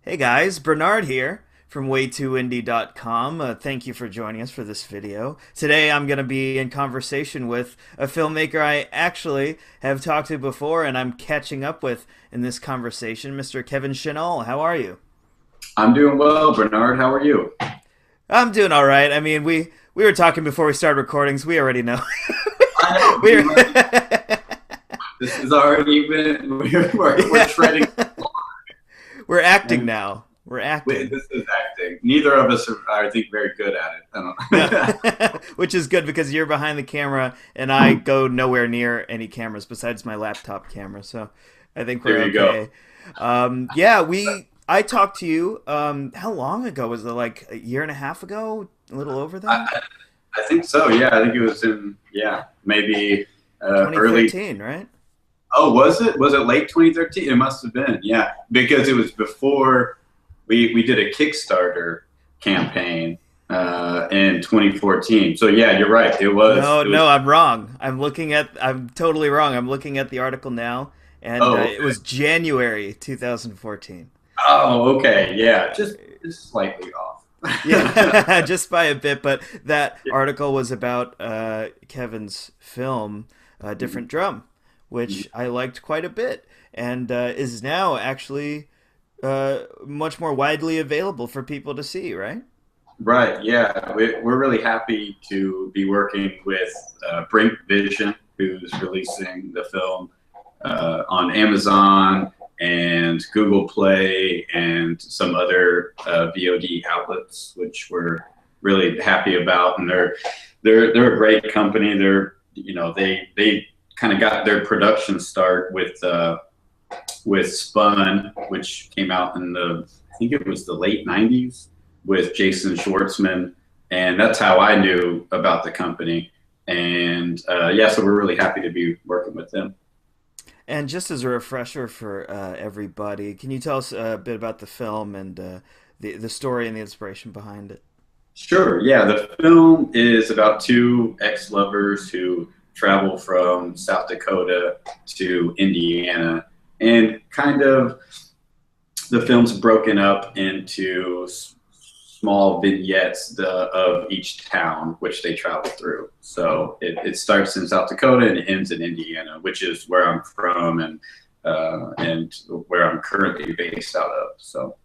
Hey guys, Bernard here from way2indie.com. Thank you for joining us for this video. Today I'm going to be in conversation with a filmmaker I actually have talked to before and I'm catching up with in this conversation, Mr. Kevin Chenault. How are you? I'm doing well, Bernard. How are you? I'm doing all right. I mean, we were talking before we started recordings. We already know. I know. we're This is already been. We're yeah. treading. We're acting And now. We're acting. this is acting. Neither of us are, I think, very good at it. Yeah, I don't. which is good because you're behind the camera and I go nowhere near any cameras besides my laptop camera. So I think we're There you go. okay. Yeah, I talked to you. How long ago was it? Like a year and a half ago? A little over that? I, I think so. Yeah, I think it was in. Yeah, maybe early. 2013, right? Oh, was it? Was it late 2013? It must have been. Yeah, because it was before we did a Kickstarter campaign in 2014. So yeah, you're right. It was. No, It was. no, I'm wrong. I'm totally wrong. I'm looking at the article now, and Oh, it was January 2014. oh, okay. Yeah, just slightly off. Yeah, just by a bit. But that Yeah. article was about Kevin's film, Different Drum, which I liked quite a bit, and is now actually much more widely available for people to see, right? Right. Yeah, we're really happy to be working with Brink Vision, who's releasing the film on Amazon and Google Play and some other VOD outlets, which we're really happy about. And they're a great company. They kind of got their production start with Spun, which came out in the I think it was the late '90s with Jason Schwartzman, and that's how I knew about the company. And yeah, so we're really happy to be working with them. And just as a refresher for everybody, can you tell us a bit about the film and the story and the inspiration behind it? Sure. Yeah, the film is about two ex-lovers who travel from South Dakota to Indiana, and kind of the film's broken up into small vignettes of each town which they travel through. So it starts in South Dakota and it ends in Indiana, which is where I'm from and where I'm currently based out of. So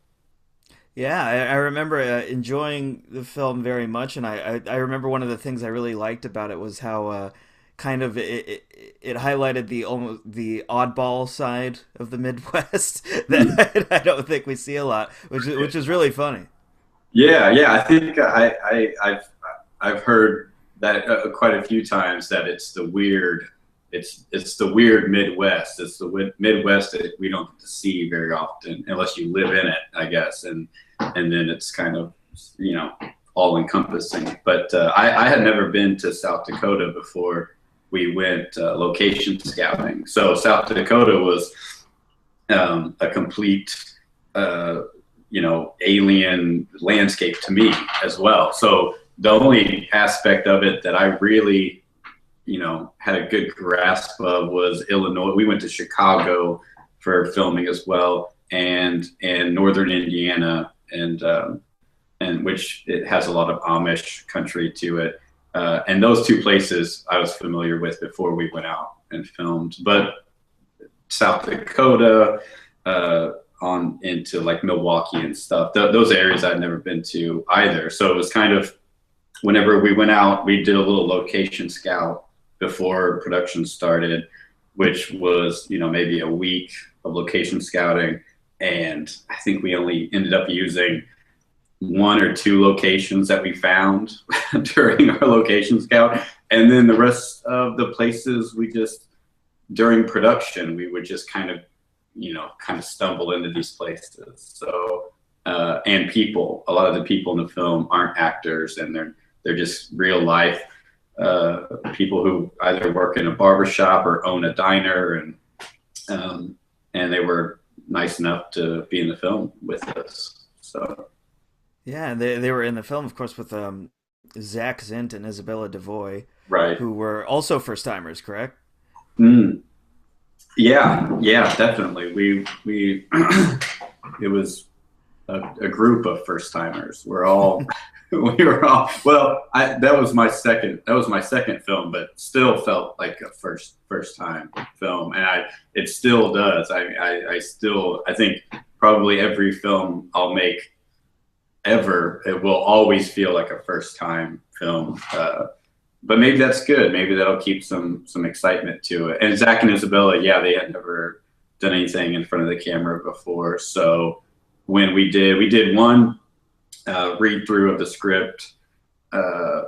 Yeah, I remember enjoying the film very much, and I remember one of the things I really liked about it was how kind of it highlighted the almost the oddball side of the Midwest that I don't think we see a lot, which is really funny. yeah, yeah, I think I've heard that quite a few times that it's the weird Midwest. It's the Midwest that we don't get to see very often unless you live in it, I guess. And then it's kind of all encompassing. But I had never been to South Dakota before we went location scouting. So South Dakota was a complete uh, alien landscape to me as well. So the only aspect of it that I really, had a good grasp of was Illinois. We went to Chicago for filming as well, and northern Indiana, and which it has a lot of Amish country to it. And those two places I was familiar with before we went out and filmed. But South Dakota, on into like Milwaukee and stuff. Those areas I'd never been to either. So it was kind of whenever we went out, we did a little location scout before production started, which was maybe a week of location scouting, and I think we only ended up using one or two locations that we found during our location scout, and then the rest of the places we just during production we would just kind of stumble into these places. So and a lot of the people in the film aren't actors, and they're just real life people who either work in a barbershop or own a diner, um, and they were nice enough to be in the film with us. So Yeah, and they were in the film, of course, with Zach Zint and Isabella Devoy, right. who were also first timers, correct? Mm. Yeah, yeah, definitely. We it was a group of first timers. We're all we were all well. That was my second film, but still felt like a first time film, and it still does. I think probably every film I'll make ever, it will always feel like a first time film. But maybe that's good. Maybe that'll keep some excitement to it. And Zach and Isabella, yeah, they had never done anything in front of the camera before. So when we did one read through of the script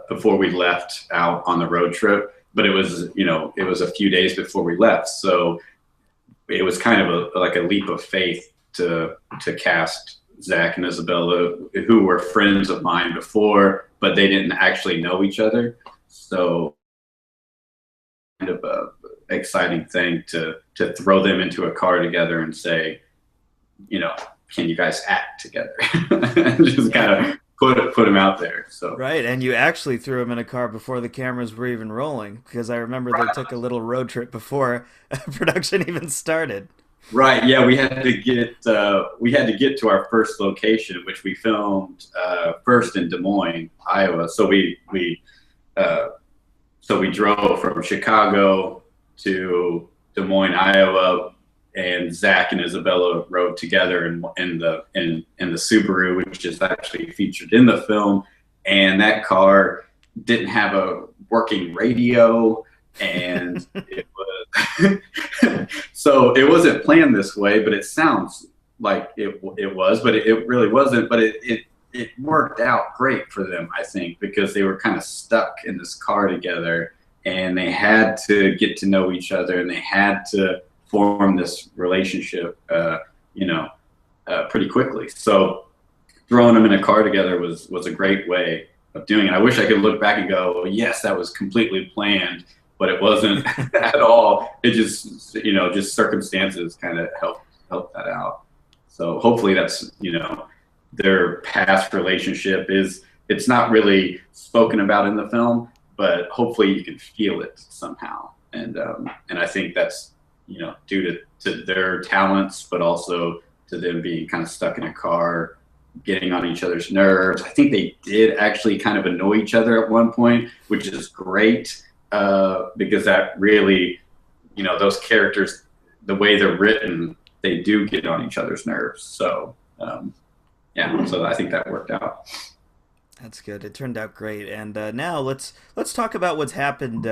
before we left out on the road trip. But it was a few days before we left, so it was kind of like a leap of faith to cast Zach and Isabella, who were friends of mine before, but they didn't actually know each other. So kind of a exciting thing to throw them into a car together and say, can you guys act together? Just kind of put them out there. So Right, and you actually threw him in a car before the cameras were even rolling, because I remember they took a little road trip before production even started. right, yeah, we had to get to our first location, which we filmed first in Des Moines, Iowa. Uh, so we drove from Chicago to Des Moines, Iowa, and Zach and Isabella rode together in the Subaru, which is actually featured in the film. And that car didn't have a working radio, and it was so it wasn't planned this way, but it sounds like it was, but it really wasn't. But it worked out great for them, I think, because they were kind of stuck in this car together, and they had to get to know each other, and they had to form this relationship, pretty quickly. So throwing them in a car together was a great way of doing it. I wish I could look back and go, well, yes, that was completely planned, but it wasn't at all. It just circumstances kind of helped that out. So hopefully that's, their past relationship it's not really spoken about in the film, but hopefully you can feel it somehow. And I think that's, due to their talents, but also to them being kind of stuck in a car, getting on each other's nerves. I think they did actually kind of annoy each other at one point, which is great, because that really, those characters, the way they're written, they do get on each other's nerves. So, yeah, so I think that worked out. That's good. It turned out great. And now let's talk about what's happened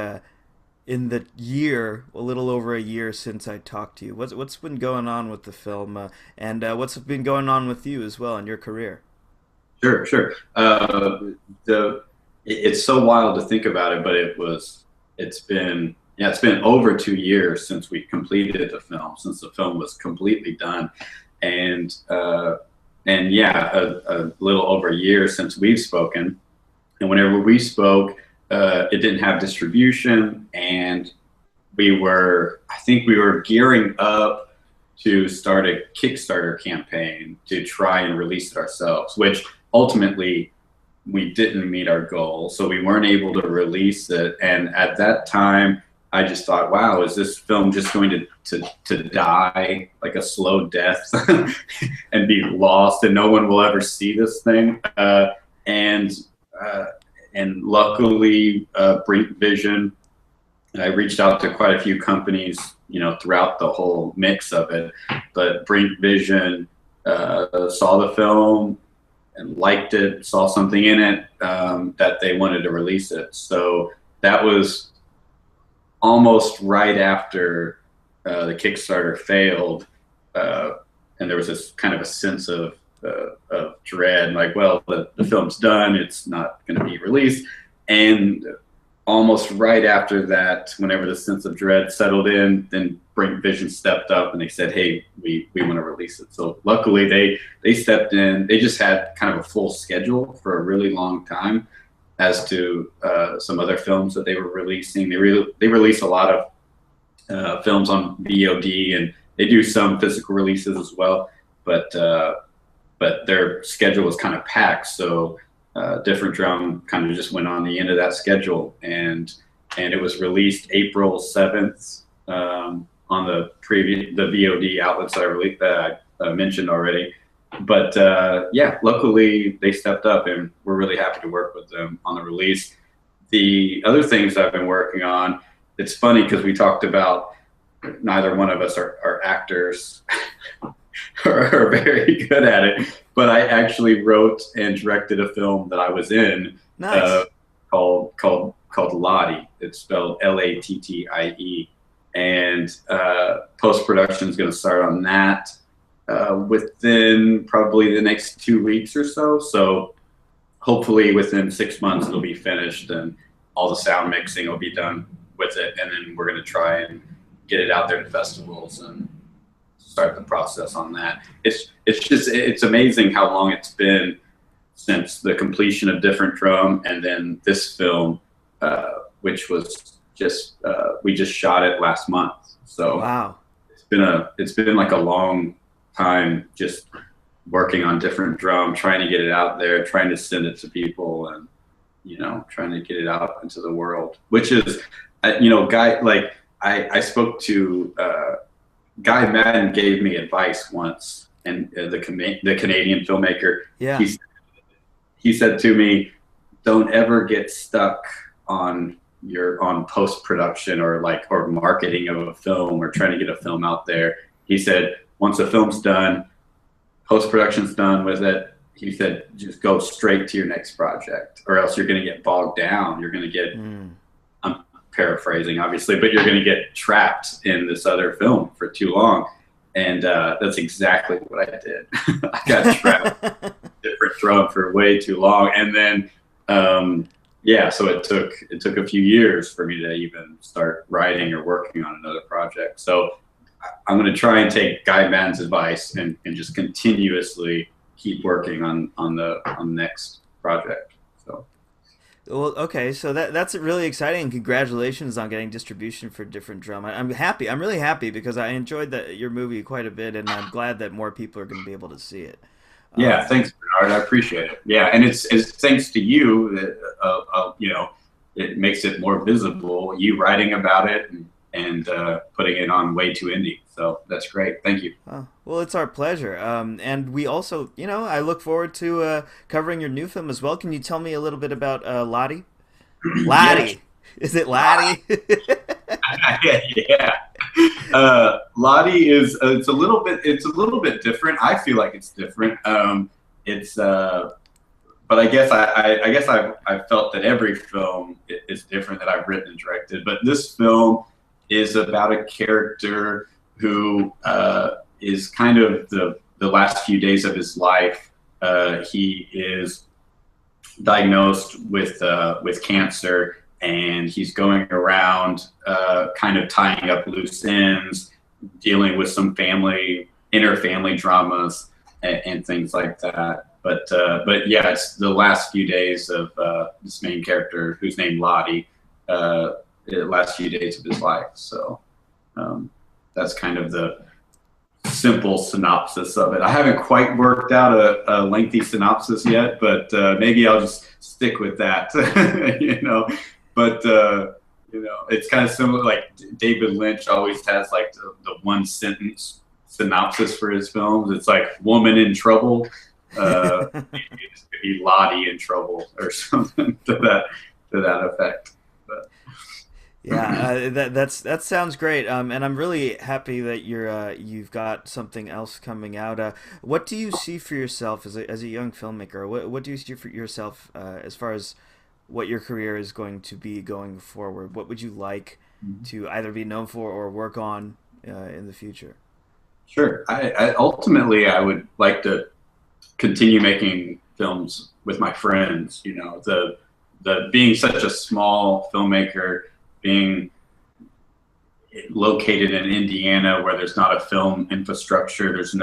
in the year, a little over a year since I talked to you. What's been going on with the film, and what's been going on with you as well in your career? Sure, sure. It's so wild to think about it, but it's been over 2 years since we completed the film, since the film was completely done, and yeah, a little over a year since we've spoken. And whenever we spoke, it didn't have distribution, and I think we were gearing up to start a Kickstarter campaign to try and release it ourselves, which ultimately we didn't meet our goal. So we weren't able to release it. And at that time, I just thought, wow, is this film just going to die like a slow death and be lost, and no one will ever see this thing? And luckily, Brink Vision, I reached out to quite a few companies, throughout the whole mix of it. But Brink Vision saw the film and liked it, saw something in it, that they wanted to release it. So that was almost right after the Kickstarter failed, and there was this kind of a sense of dread, like, well, the film's done, it's not going to be released. And almost right after that, whenever the sense of dread settled in, then Brink Vision stepped up and they said, hey, we want to release it. So luckily they stepped in. They just had kind of a full schedule for a really long time as to some other films that they were releasing. They release a lot of films on VOD, and they do some physical releases as well. But their schedule was kind of packed, so Different Drum kind of just went on the end of that schedule, and it was released April 7th on the VOD outlets that I mentioned already. but yeah, luckily they stepped up, and we're really happy to work with them on the release. The other things I've been working on, it's funny because we talked about neither one of us are actors are very good at it, but I actually wrote and directed a film that I was in, uh, Nice. called Lottie. It's spelled Lattie, and post production is going to start on that within probably the next 2 weeks or so. So hopefully within 6 months it'll be finished, and all the sound mixing will be done with it, and then we're going to try and get it out there to festivals and start the process on that. It's amazing how long it's been since the completion of Different Drum, and then this film, which was just we just shot it last month. So Wow. it's been like a long time just working on Different Drum, trying to get it out there, trying to send it to people, and trying to get it out into the world. Which is, guy like I spoke to Guy Madden gave me advice once, and the Canadian filmmaker. Yeah. He said to me, "Don't ever get stuck on on post production or marketing of a film or trying to get a film out there." He said, "Once a film's done, post production's done with it." He said, "Just go straight to your next project, or else you're going to get bogged down. You're going to get." Mm. I'm paraphrasing, obviously, but you're going to get trapped in this other film for too long. And that's exactly what I did. I got trapped in Different Drum for way too long, and then yeah, so it took a few years for me to even start writing or working on another project. So I'm going to try and take Guy Madden's advice and just continuously keep working on the next project. So. Well, okay, so that's really exciting. Congratulations on getting distribution for Different Drum. I'm happy. I'm really happy because I enjoyed your movie quite a bit, and I'm glad that more people are going to be able to see it. Yeah, Um, thanks, Bernard. I appreciate it. Yeah, and it's thanks to you that it makes it more visible. You writing about it and putting it on Way Too Indie. So that's great. Thank you. well, it's our pleasure. And we also, I look forward to covering your new film as well. Can you tell me a little bit about Lottie? Yes. Laddie. Is it Laddie? Yeah. Lottie is it's a little bit different. I feel like it's different. It's but I guess I guess I've felt that every film is different that I've written and directed. But this film is about a character who is kind of the last few days of his life. He is diagnosed with cancer, and he's going around kind of tying up loose ends, dealing with some inner family dramas and things like that. But yeah, it's the last few days of this main character, who's named Lottie, the last few days of his life. So that's kind of the simple synopsis of it. I haven't quite worked out a lengthy synopsis yet, but maybe I'll just stick with that. But it's kind of similar. Like David Lynch always has like the one sentence synopsis for his films. It's like "woman in trouble." Maybe it's could be Lottie in trouble or something to that effect. But Yeah, that sounds great. And I'm really happy that you've got something else coming out. What do you see for yourself as a young filmmaker? What do you see for yourself as far as what your career is going to be going forward? What would you like to either be known for or work on in the future? sure, I ultimately I would like to continue making films with my friends. The being such a small filmmaker, being located in Indiana where there's not a film infrastructure, there's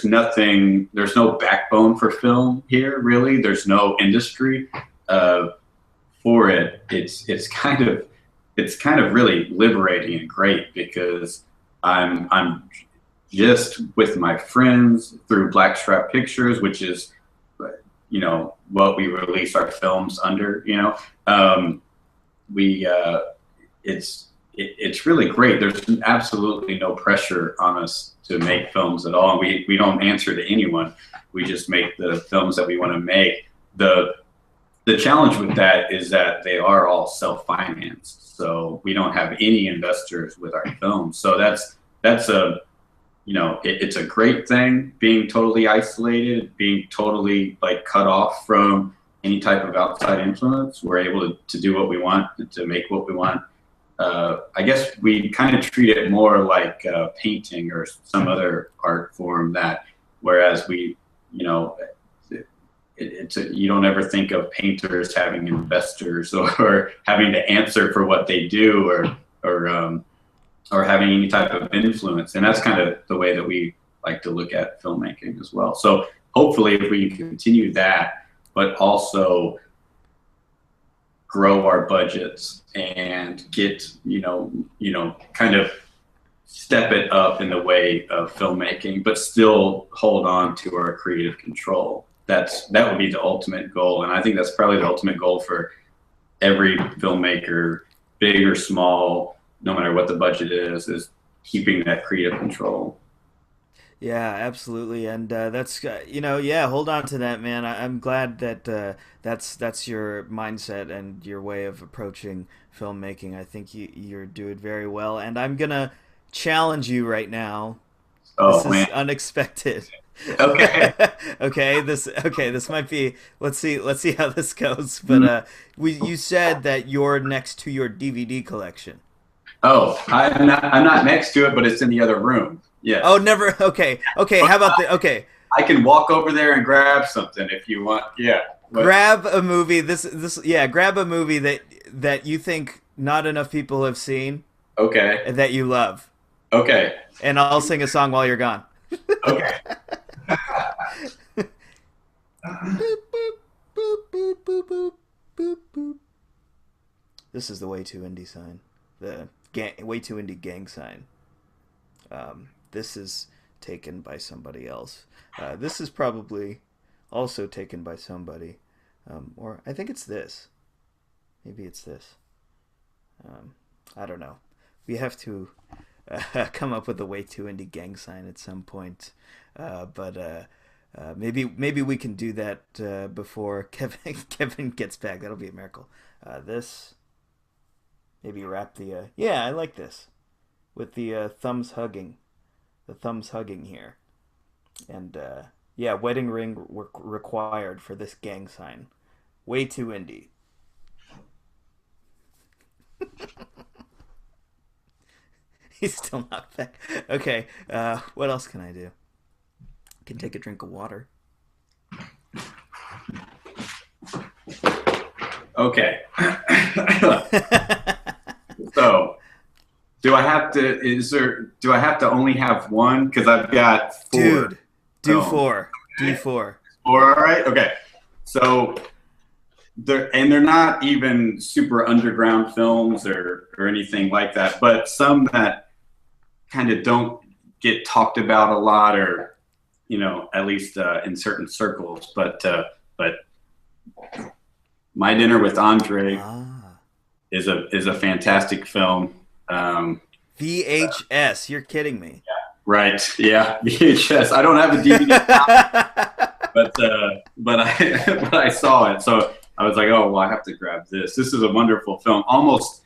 nothing, there's no backbone for film here really. There's no industry for it. It's kind of really liberating and great because I'm just with my friends through Blackstrap Pictures, which is what we release our films under. We it's it's really great. There's absolutely no pressure on us to make films at all. And we don't answer to anyone. We just make the films that we want to make. The challenge with that is that they are all self-financed. So we don't have any investors with our films. So that's a it's a great thing being totally isolated, being totally like cut off from any type of outside influence. We're able to do what we want, to make what we want. I guess we kind of treat it more like painting or some other art form that, whereas you don't ever think of painters having investors or having to answer for what they do or having any type of influence. And that's kind of the way that we like to look at filmmaking as well. So hopefully if we can continue that, but also grow our budgets and get, kind of step it up in the way of filmmaking, but still hold on to our creative control. That would be the ultimate goal. And I think that's probably the ultimate goal for every filmmaker, big or small, no matter what the budget is keeping that creative control. Yeah, absolutely, and that's yeah. Hold on to that, man. I'm glad that that's your mindset and your way of approaching filmmaking. I think you're doing very well, and I'm gonna challenge you right now. This Oh is man. unexpected. Okay. This might be. Let's see how this goes. But you said that you're next to your DVD collection. Oh, I'm not next to it, but it's in the other room. Oh, Yes. never. Okay. How about the okay? I can walk over there and grab something if you want. Yeah. What? Grab a movie. Yeah. Grab a movie that you think not enough people have seen Okay. and that you love, Okay. and I'll sing a song while you're gone. Okay. Boop, boop, boop, boop, boop, boop, boop, boop. This is the way too indie sign. The way too indie gang sign. This is taken by somebody else. This is probably also taken by somebody, or I think it's this. Maybe it's this. I don't know. We have to come up with a way too indie gang sign at some point, but maybe we can do that before Kevin gets back. That'll be a miracle. This maybe wrap the yeah, I like this with the thumbs hugging here, and yeah, wedding ring required for this gang sign. Way too indie. He's still not back. Okay, what else can I do? I can take a drink of water. Okay. So, do I have to only have one? Because I've got four. Dude, do films. four. Do four. Four, all right? Okay. So, they're not even super underground films or anything like that, but some that kind of don't get talked about a lot, or at least in certain circles. But My Dinner with Andre Ah. is a fantastic film. VHS. You're kidding me. Right? Yeah, VHS. I don't have a DVD, but I saw it, so I was like, oh well, I have to grab this. This is a wonderful film. Almost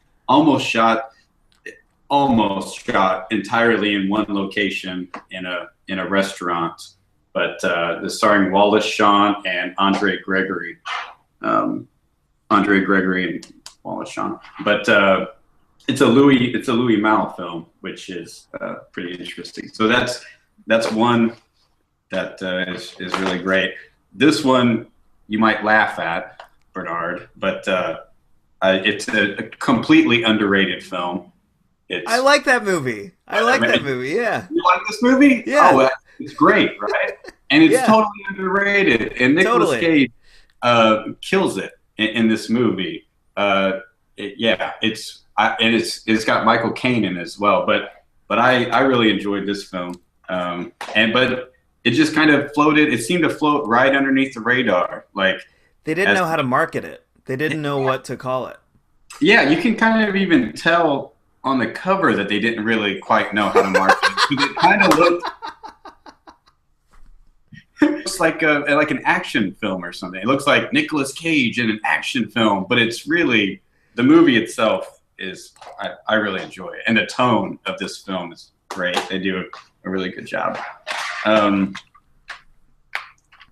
shot entirely in one location in a restaurant, but starring Wallace Shawn and Andre Gregory. Andre Gregory and Wallace Shawn. But it's a Louis Malle film, which is pretty interesting. So that's one that is really great. This one you might laugh at, Bernard, but it's a completely underrated film. I like that movie. I like that movie. Yeah. You like this movie? Yeah. Oh, it's great, right? And it's Yeah. totally underrated. And Nicolas Totally. Cage kills it in this movie. It's got Michael Caine in it as well. But I really enjoyed this film. But it just kind of floated. It seemed to float right underneath the radar. Like, They didn't know how to market it. They didn't know what to call it. yeah, you can kind of even tell on the cover that they didn't really quite know how to market it. It kind of looks like an action film or something. It looks like Nicolas Cage in an action film, but it's really the movie itself is I really enjoy it, and the tone of this film is great. They do a really good job.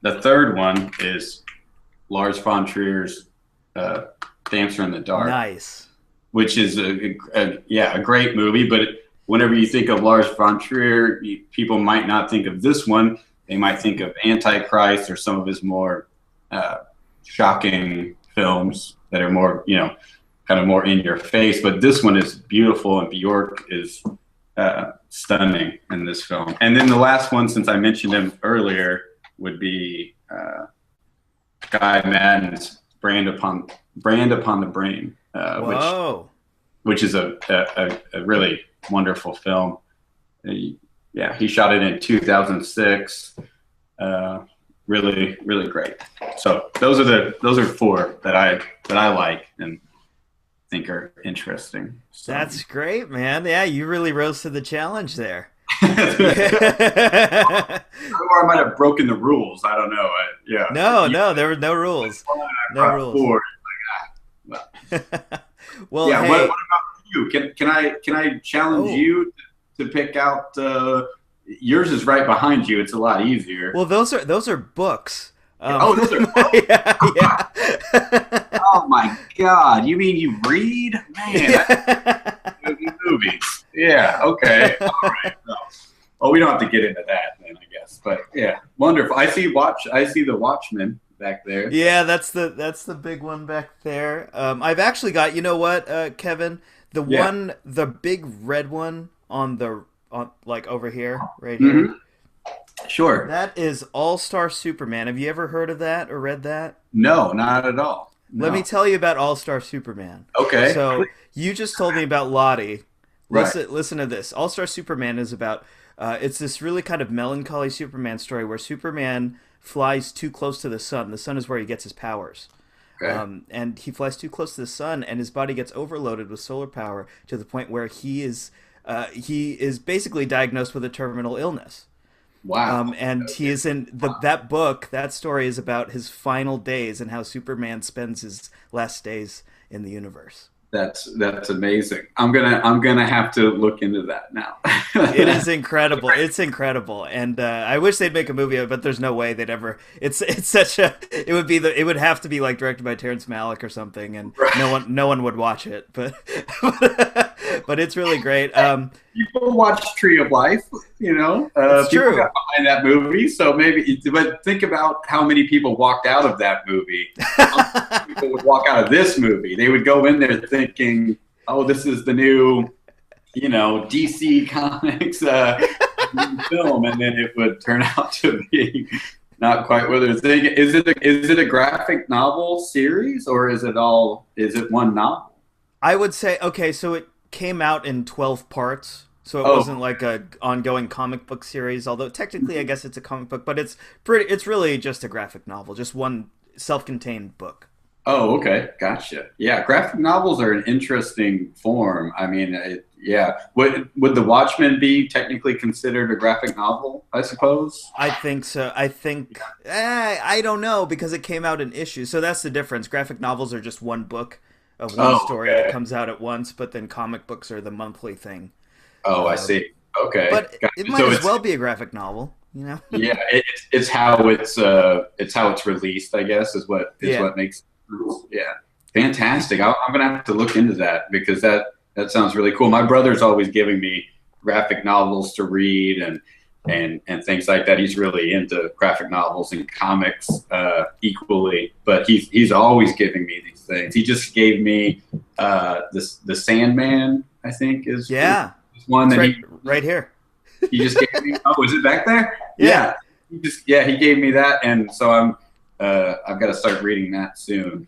The third one is Lars von Trier's Dancer in the Dark. Nice. Which is a great movie. But whenever you think of Lars von Trier, people might not think of this one. They might think of Antichrist or some of his more shocking films that are more, kind of more in your face. But this one is beautiful, and Bjork is stunning in this film. And then the last one, since I mentioned him earlier, would be Guy Madden's Brand Upon the Brain, which is a really wonderful film. He shot it in 2006. Really, really great. So those are four that I like and think are interesting. So. That's great, man. Yeah, you really rose to the challenge there. Or I might have broken the rules. I don't know. No, there were no rules. No rules. Well, yeah. hey. What about you? Can I challenge you to pick out? Yours is right behind you. It's a lot easier. Well, those are books. Those are books. Yeah. Oh my God! You mean you read? Man, movies. Yeah. Okay. All right. No. Well, we don't have to get into that then, I guess. But yeah, wonderful. I see the Watchmen back there. Yeah, that's the big one back there. I've actually got, you know what, Kevin, the big red one on like over here, right here. Mm-hmm. Sure. That is All-Star Superman. Have you ever heard of that or read that? No, not at all. No. Let me tell you about All-Star Superman. Okay. So you just told me about Lottie. Right. Listen to this. All-Star Superman is about it's this really kind of melancholy Superman story where Superman flies too close to the sun. The sun is where he gets his powers. Okay. And he flies too close to the sun, and his body gets overloaded with solar power to the point where he is basically diagnosed with a terminal illness. Wow. And he is in that book. That story is about his final days and how Superman spends his last days in the universe. That's amazing. I'm gonna have to look into that now. It is incredible. It's incredible, and I wish they'd make a movie of it, but there's no way they'd ever. It would have to be like directed by Terrence Malick or something, and right. no one would watch it. But it's really great. People watch Tree of Life, It's people true. got behind that movie, so maybe. But think about how many people walked out of that movie. How many people would walk out of this movie? They would go in there thinking, "Oh, this is the new, DC Comics film," and then it would turn out to be not quite what they're thinking. Is it a graphic novel series, or is it one novel? I would say okay. So it came out in 12 parts. So it wasn't like a ongoing comic book series, although technically I guess it's a comic book, but it's really just a graphic novel, just one self-contained book. Oh, okay. Gotcha. Yeah, graphic novels are an interesting form. I mean, Would The Watchmen be technically considered a graphic novel, I suppose? I think so. I don't know, because it came out in issues. So that's the difference. Graphic novels are just one book of one story that comes out at once, but then comic books are the monthly thing. Oh, I see. Okay. But it might as well be a graphic novel, Yeah, it's how it's released, I guess, is what makes it. Yeah. Fantastic. I'm gonna have to look into that, because that sounds really cool. My brother's always giving me graphic novels to read and things like that. He's really into graphic novels and comics equally, but he's always giving me these things. He just gave me the Sandman, I think is one it's that right here. He just gave me. Oh, is it back there? Yeah. He gave me that, and so I've got to start reading that soon,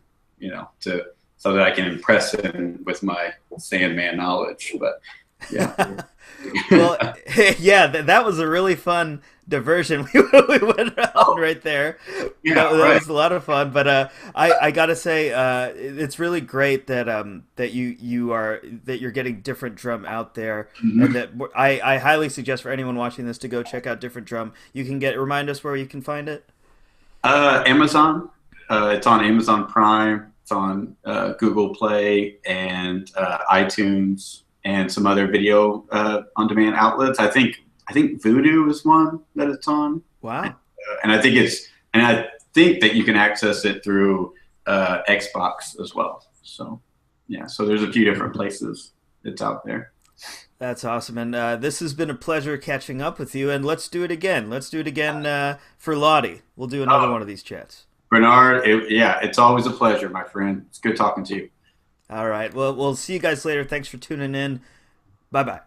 so that I can impress him with my Sandman knowledge. But yeah. Well, yeah, that was a really fun diversion we went on Oh, right there. yeah, That right. was a lot of fun. But I gotta say, it's really great that that you're getting Different Drum out there, and Mhm. that I highly suggest for anyone watching this to go check out Different Drum. You can remind us where you can find it. Amazon. It's on Amazon Prime. It's on Google Play and iTunes and some other video on-demand outlets. I think Vudu is one that it's on, Wow. and I think that you can access it through Xbox as well. So yeah, so there's a few different places it's out there. That's awesome. And this has been a pleasure catching up with you. And let's do it again. Let's do it again for Lottie. We'll do another one of these chats. Bernard, yeah, it's always a pleasure, my friend. It's good talking to you. All right. Well, we'll see you guys later. Thanks for tuning in. Bye bye.